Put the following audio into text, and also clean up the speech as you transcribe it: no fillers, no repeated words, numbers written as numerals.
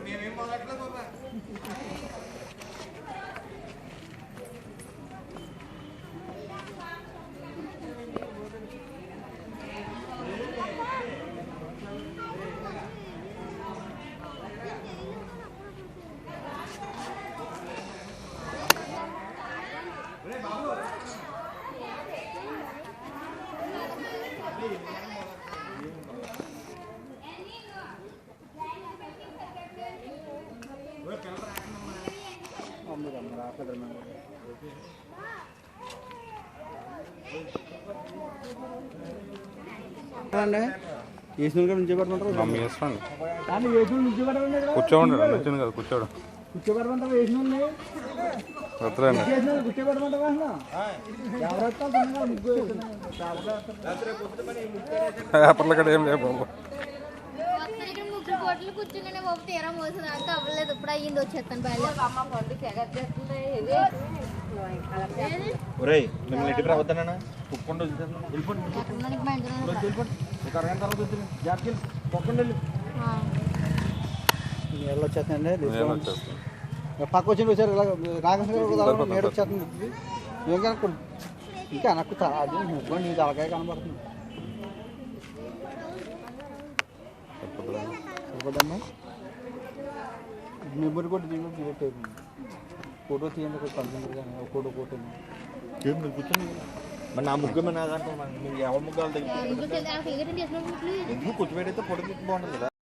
మేమేం మొదలట్లేదు బాబా. కూర్చోండి నచ్చింది కదా కూర్చోవడం పేపర్లు కూడా ఏం లేవు బాబు. కోట్లు కూర్చునే బాబు తీరా మోసం దాకా అవ్వలేదు. ఇప్పుడు అయ్యింది వచ్చేస్తాను మిమ్మల్ని ఎట్టి రావద్దనా కుక్కుండా వచ్చేస్తుందండి. పక్క వచ్చింది వచ్చారు రాకుండా నేడు వచ్చేస్తుంది. ఏం కనుక్కోండి ఇంకా నాకు అది నీ తలకాయ కనబడుతుంది. సరిపోదమ్మా మెమరీ కూడా దీంట్లో ఫోటో తీయండి కంప్యూటర్ కానీ ఫోటో కూర్చొని మరి నా ముగ్గు నా దాంట్లో మీకు ఎవరి ముగ్గాలు ఎందుకు కూర్చోబెట్టయితే ఫోటో తీసి బాగుంటుంది కదా.